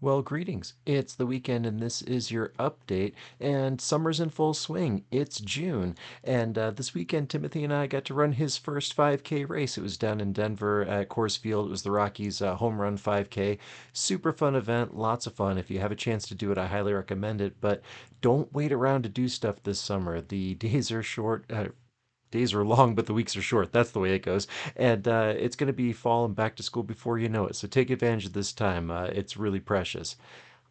Well, greetings. It's the weekend, and this is your update. And summer's in full swing. It's June. And this weekend, Timothy and I got to run his first 5K race. It was down in Denver at Coors Field. It was the Rockies home run 5K. Super fun event. Lots of fun. If you have a chance to do it, I highly recommend it. But don't wait around to do stuff this summer. The days are short. Days are long, but the weeks are short. That's the way it goes. And it's going to be fall and back to school before you know it. So take advantage of this time. It's really precious.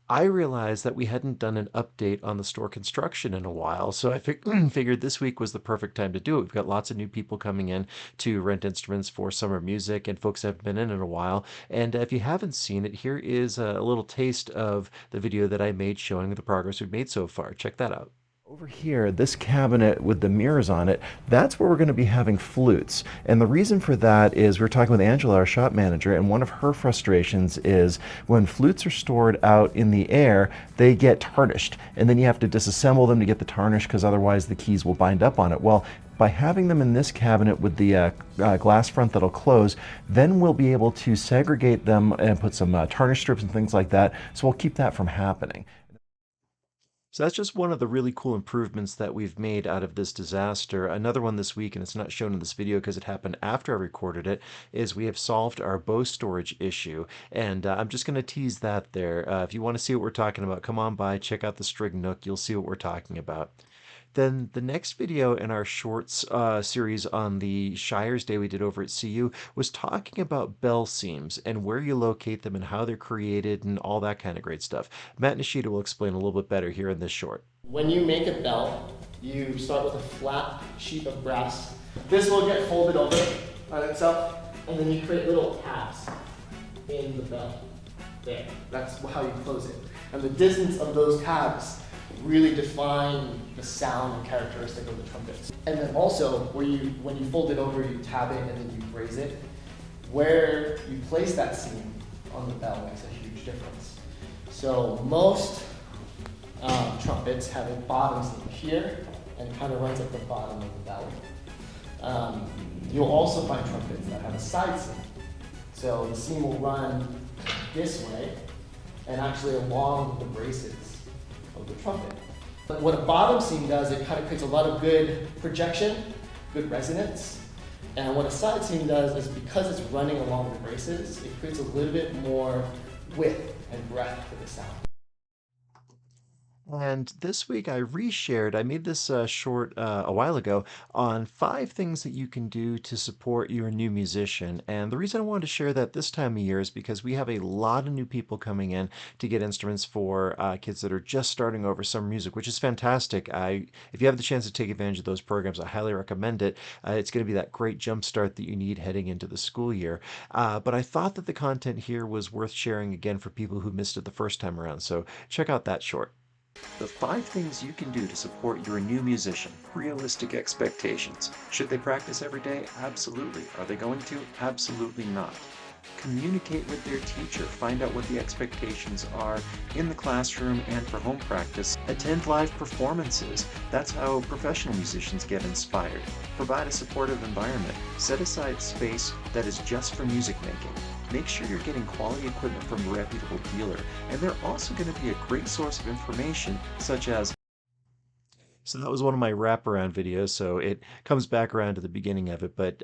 I realized that we hadn't done an update on the store construction in a while, so I figured this week was the perfect time to do it. We've got lots of new people coming in to rent instruments for summer music, and folks haven't been in a while. And if you haven't seen it, here is a little taste of the video that I made showing the progress we've made so far. Check that out. Over here, this cabinet with the mirrors on it, that's where we're going to be having flutes. And the reason for that is we were talking with Angela, our shop manager, and one of her frustrations is when flutes are stored out in the air, they get tarnished. And then you have to disassemble them to get the tarnish because otherwise the keys will bind up on it. Well, by having them in this cabinet with the glass front that'll close, then we'll be able to segregate them and put some tarnish strips and things like that. So we'll keep that from happening. So that's just one of the really cool improvements that we've made out of this disaster. Another one this week, and it's not shown in this video because it happened after I recorded it, is we have solved our bow storage issue. And I'm just going to tease that there. If you want to see what we're talking about, come on by, check out the String Nook. You'll see what we're talking about. Then the next video in our shorts series on the Shires Day we did over at CU was talking about bell seams and where you locate them and how they're created and all that kind of great stuff. Matt Nishida will explain a little bit better here in this short. When you make a bell, you start with a flat sheet of brass. This will get folded over on itself, and then you create little tabs in the bell. There, that's how you close it. And the distance of those tabs really define the sound and characteristic of the trumpet. And then also, when you fold it over, you tab it and then you braze it. Where you place that seam on the bell makes a huge difference. So most trumpets have a bottom seam here and kind of runs at the bottom of the bell. You'll also find trumpets that have a side seam. So the seam will run this way and actually along the braces of the trumpet. But what a bottom seam does, it kind of creates a lot of good projection, good resonance. And what a side seam does is because it's running along the braces, it creates a little bit more width and breadth to the sound. And this week I reshared, I made this short a while ago on 5 things that you can do to support your new musician. And the reason I wanted to share that this time of year is because we have a lot of new people coming in to get instruments for kids that are just starting over summer music, which is fantastic. If you have the chance to take advantage of those programs, I highly recommend it. It's going to be that great jump start that you need heading into the school year. But I thought that the content here was worth sharing again for people who missed it the first time around. So check out that short. The 5 things you can do to support your new musician. Realistic expectations. Should they practice every day? Absolutely. Are they going to? Absolutely not. Communicate with their teacher. Find out what the expectations are in the classroom and for home practice. Attend live performances. That's how professional musicians get inspired. Provide a supportive environment. Set aside space that is just for music making. Make sure you're getting quality equipment from a reputable dealer, and they're also going to be a great source of information such as so that was one of my wraparound videos, so it comes back around to the beginning of it. But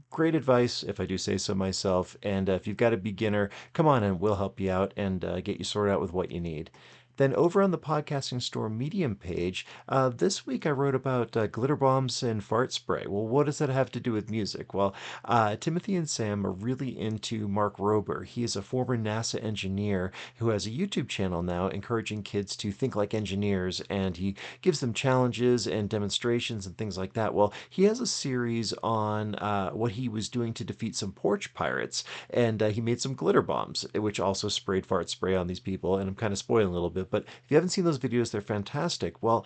great advice, if I do say so myself. And if you've got a beginner, come on and we'll help you out and get you sorted out with what you need. Then over on the Podcasting Store Medium page, this week I wrote about glitter bombs and fart spray. Well, what does that have to do with music? Well, Timothy and Sam are really into Mark Rober. He is a former NASA engineer who has a YouTube channel now encouraging kids to think like engineers, and he gives them challenges and demonstrations and things like that. Well, he has a series on what he was doing to defeat some porch pirates, and he made some glitter bombs, which also sprayed fart spray on these people. And I'm kind of spoiling a little bit, but if you haven't seen those videos, they're fantastic. Well,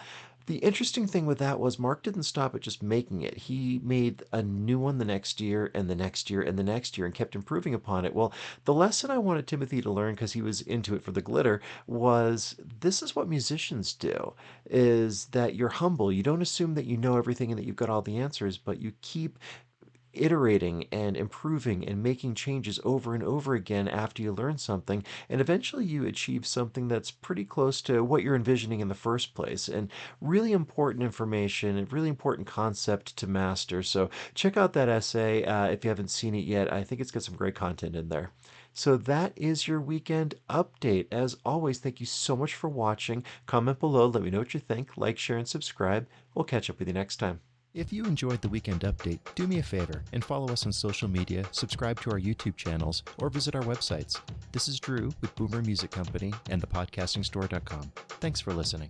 the interesting thing with that was Mark didn't stop at just making it. He made a new one the next year and the next year and the next year and kept improving upon it. Well, the lesson I wanted Timothy to learn because he was into it for the glitter was this is what musicians do, is that you're humble. You don't assume that you know everything and that you've got all the answers, but you keep iterating and improving and making changes over and over again after you learn something. And eventually you achieve something that's pretty close to what you're envisioning in the first place. And really important information and really important concept to master. So check out that essay if you haven't seen it yet. I think it's got some great content in there. So that is your weekend update. As always, thank you so much for watching. Comment below, let me know what you think. Like, share, and subscribe. We'll catch up with you next time. If you enjoyed the weekend update, do me a favor and follow us on social media, subscribe to our YouTube channels, or visit our websites. This is Drew with Boomer Music Company and thepodcastingstore.com. Thanks for listening.